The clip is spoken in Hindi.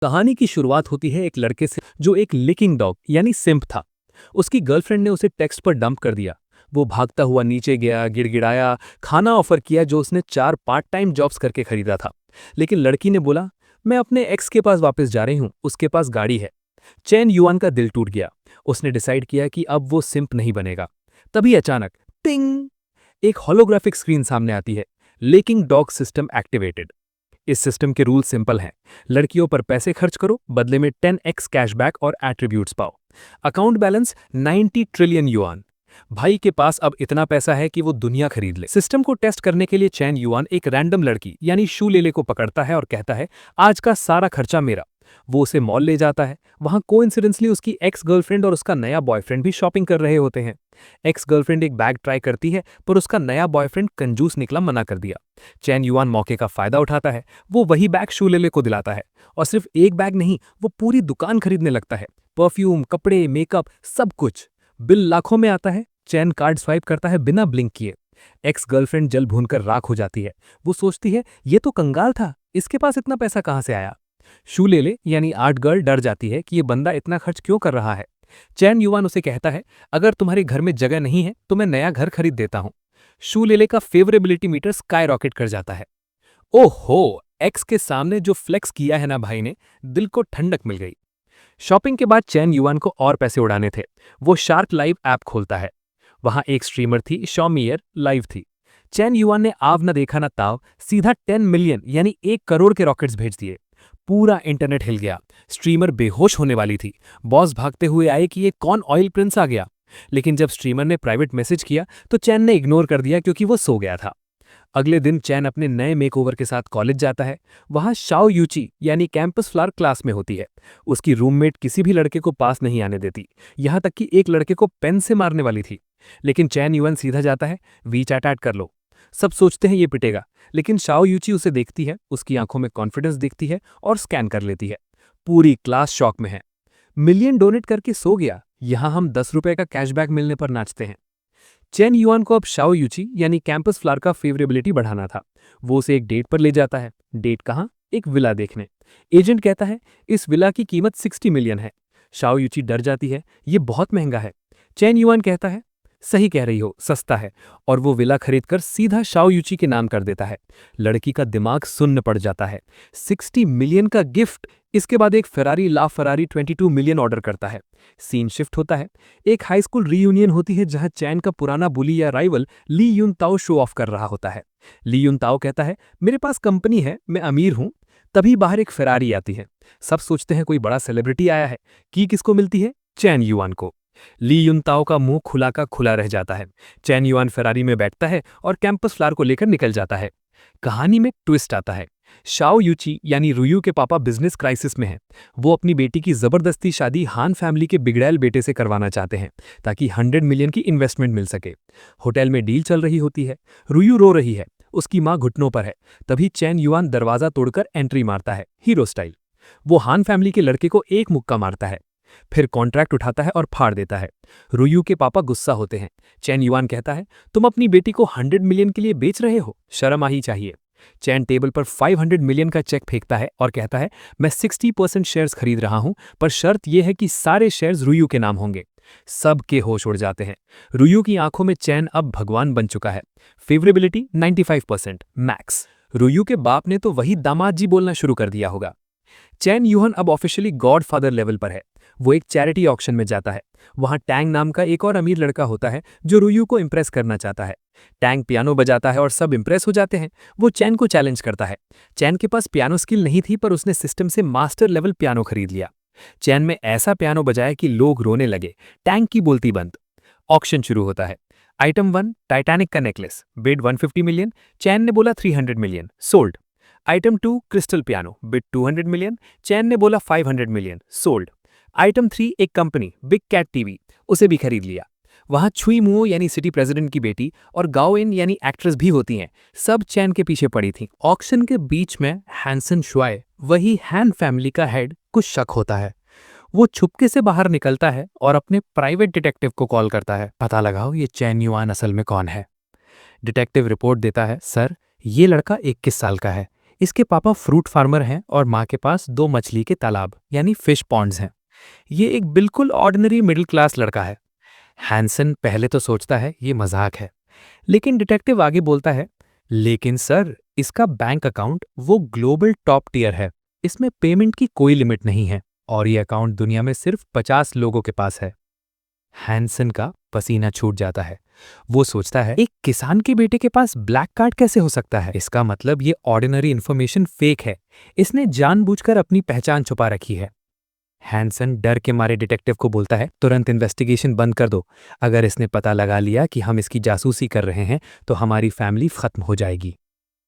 कहानी की शुरुआत होती है एक लड़के से जो एक लिकिंग डॉग यानी सिंप था। उसकी गर्लफ्रेंड ने उसे टेक्स्ट पर डंप कर दिया। वो भागता हुआ नीचे गया, गिड़गिड़ाया, खाना ऑफर किया जो उसने 4 पार्ट टाइम जॉब्स करके खरीदा था। लेकिन लड़की ने बोला, मैं अपने एक्स के पास वापस जा रही हूँ, उसके पास गाड़ी है। चैन युआन का दिल टूट गया। उसने डिसाइड किया कि अब वो सिंप नहीं बनेगा। तभी अचानक टिंग, एक होलोग्राफिक स्क्रीन सामने आती है। Licking dog system activated. इस सिस्टम के रूल सिंपल हैं। लड़कियों पर पैसे खर्च करो, बदले में 10x कैशबैक और एट्रीब्यूट्स पाओ। Account balance 90 trillion yuan. भाई के पास अब इतना पैसा है कि वो दुनिया खरीद ले। सिस्टम को टेस्ट करने के लिए चैन युआन एक रैंडम लड़की यानी शू लेले को पकड़ता है और कहता है, आज का सारा खर्चा मेरा। वो उसे मॉल ले जाता है। वहां कोइंसिडेंटली उसकी एक्स गर्लफ्रेंड और उसका नया बॉयफ्रेंड भी शॉपिंग कर रहे होते हैं। एक्स गर्लफ्रेंड एक बैग ट्राई करती है, पर उसका नया बॉयफ्रेंड कंजूस निकला, मना कर दिया। चैन युआन मौके का फायदा उठाता है। वो वही बैग शूलेले को दिलाता है। और सिर्फ एक बैग नहीं, वो पूरी दुकान खरीदने लगता है। परफ्यूम, कपड़े, मेकअप, सब कुछ। बिल लाखों में आता है। चैन कार्ड स्वाइप करता है बिना ब्लिंक किए। एक्स गर्लफ्रेंड जल भूनकर राख हो जाती है। वो सोचती है, ये तो कंगाल था, इसके पास इतना पैसा कहां से आया। शूलेले यानी आर्ट गर्ल डर जाती है कि ये बंदा इतना खर्च क्यों कर रहा है। चैन युआन उसे कहता है, अगर तुम्हारे घर में जगह नहीं है तो मैं नया घर खरीद देता हूं। शूलेले का फेवरेबिलिटी मीटर स्काई रॉकेट कर जाता है। ओहो, एक्स के सामने जो फ्लेक्स किया है ना भाई ने, दिल को ठंडक मिल गई। शॉपिंग के बाद चैन युआन को और पैसे उड़ाने थे। वो शार्क लाइव ऐप खोलता है। वहां एक स्ट्रीमर थी, शॉमियर लाइव थी। चैन युआन ने आव न देखा न ताव सीधा 10 मिलियन यानी 1 करोड़ के रॉकेट्स भेज दिए। पूरा इंटरनेट हिल गया। स्ट्रीमर बेहोश होने वाली थी। बॉस भागते हुए आए कि ये कौन ऑयल प्रिंस आ गया। लेकिन जब स्ट्रीमर ने प्राइवेट मैसेज किया तो चैन ने इग्नोर कर दिया क्योंकि वो सो गया था। अगले दिन चैन अपने नए मेकओवर के साथ कॉलेज जाता है। वहां शाओ यूची यानी कैंपस फ्लावर क्लास में होती है। उसकी रूममेट किसी भी लड़के को पास नहीं आने देती, यहां तक कि एक लड़के को पेन से मारने वाली थी। लेकिन चैन युआन सीधा जाता है, वी चैट ऐड कर लो। सब सोचते हैं ये पिटेगा, लेकिन शाओ यूची उसे देखती है, उसकी आंखों में कॉन्फिडेंस दिखती है और स्कैन कर लेती है। पूरी क्लास शॉक में है। मिलियन डोनेट करके सो गया, यहां हम 10 रुपए का कैशबैक मिलने पर नाचते हैं। चैन युआन को अब शाओ यूची यानी कैंपस फ्लावर का फेवरेबिलिटी बढ़ाना था। वो उसे एक डेट पर ले जाता है। डेट कहाँ? एक विला देखने। एजेंट कहता है, इस विला की कीमत 60 मिलियन है। शाओ यूची डर जाती है, ये बहुत महंगा है। चैन युआन कहता है, सही कह रही हो, सस्ता है। और वो विला खरीदकर सीधा शाओ यूची के नाम कर देता है। लड़की का दिमाग सुन्न पड़ जाता है। 60 मिलियन का गिफ्ट। इसके बाद एक फेरारी ला फरारी 22 मिलियन ऑर्डर करता है। सीन शिफ्ट होता है। एक हाई स्कूल रीयूनियन होती है जहां चैन का पुराना बुली या rival Li Yun Tao show off कर रहा होता है। ली युन ताओ कहता है, मेरे पास कंपनी है, मैं अमीर हूं। तभी बाहर एक फेरारी आती है। सब सोचते हैं कोई बड़ा सेलिब्रिटी आया है। की किसको मिलती है? चैन युआन को। ली युन ताओ का मुंह खुला का खुला रह जाता है। चैन युआन फेरारी में बैठता है और कैंपस फ्लावर को लेकर निकल जाता है। कहानी में ट्विस्ट आता है। शाओ यूची यानी रुयू के पापा बिजनेस क्राइसिस में हैं। वो अपनी बेटी की जबरदस्ती शादी हान फैमिली के बिगड़ैल बेटे से करवाना चाहते हैं ताकि 100 मिलियन की इन्वेस्टमेंट मिल सके। होटल में डील चल रही होती है। रुयू रो रही है, उसकी मां घुटनों पर है। तभी चैन युआन दरवाजा तोड़कर एंट्री मारता है, हीरो स्टाइल। वो हान फैमिली के लड़के को एक मुक्का मारता है, फिर कॉन्ट्रैक्ट उठाता है और फाड़ देता है। रुयू के पापा गुस्सा होते हैं। चैन युआन कहता है, तुम अपनी बेटी को 100 मिलियन के लिए बेच रहे हो, शर्म आ ही चाहिए। चैन टेबल पर 500 मिलियन का चेक फेंकता है और कहता है, मैं 60% शेयर्स खरीद रहा हूं, पर शर्त यह है कि सारे शेयर्स रुयू के नाम होंगे। सबके होश उड़ जाते हैं। रुयू की आंखों में चैन अब भगवान बन चुका है। फेवरेबिलिटी 95% मैक्स। रुयू के बाप ने तो वही दामाद जी बोलना शुरू कर दिया होगा। चैन युआन अब ऑफिशियली गॉड फादर लेवल पर है। वो एक चैरिटी ऑक्शन में जाता है। वहां टैंग नाम का एक और अमीर लड़का होता है जो रुयू को इंप्रेस करना चाहता है। टैंग पियानो बजाता है और सब इंप्रेस हो जाते हैं। वो चैन को चैलेंज करता है। चैन के पास पियानो स्किल नहीं थी, पर उसने सिस्टम से मास्टर लेवल पियानो खरीद लिया। चैन में ऐसा पियानो बजाया कि लोग रोने लगे। टैंग की बोलती बंद। ऑक्शन शुरू होता है। आइटम 1 टाइटैनिक का नेकलेस, बिड 150 मिलियन। चैन ने बोला 300 million, sold. Item 2 crystal piano, bid 200 million. Chan ने बोला 500 मिलियन, सोल्ड। आइटम 3 एक कंपनी, बिग कैट टीवी, उसे भी खरीद लिया। वहां छुई मुओ यानी सिटी प्रेसिडेंट की बेटी और गाओ इन यानी एक्ट्रेस भी होती हैं। सब चैन के पीछे पड़ी थी। ऑक्शन के बीच में हैंसन शुआए, वही हैन फैमिली का हेड, कुछ शक होता है। वो छुपके से बाहर निकलता है और अपने प्राइवेट डिटेक्टिव को कॉल करता है, पता लगाओ ये चैन युआन असल में कौन है। डिटेक्टिव रिपोर्ट देता है, सर ये लड़का 21 साल का है, इसके पापा फ्रूट फार्मर हैं और माँ के पास 2 मछली के तालाब यानी फिश पॉन्ड्स हैं। ये एक बिल्कुल ऑर्डिनरी मिडिल क्लास लड़का है। हैंसन पहले तो सोचता है ये मजाक है, लेकिन डिटेक्टिव आगे बोलता है, लेकिन सर, इसका बैंक अकाउंट वो ग्लोबल टॉप टियर है। इसमें पेमेंट की कोई लिमिट नहीं है और ये अकाउंट दुनिया में सिर्फ 50 लोगों के पास है। हैंसन का पसीना छूट जाता है। वो सोचता है, एक किसान के बेटे के पास ब्लैक कार्ड कैसे हो सकता है? इसका मतलब ये ऑर्डिनरी इंफॉर्मेशन फेक है। इसने जानबूझकर अपनी पहचान छुपा रखी है। हैंसन डर के मारे डिटेक्टिव को बोलता है, तुरंत इन्वेस्टिगेशन बंद कर दो। अगर इसने पता लगा लिया कि हम इसकी जासूसी कर रहे हैं तो हमारी फैमिली खत्म हो जाएगी।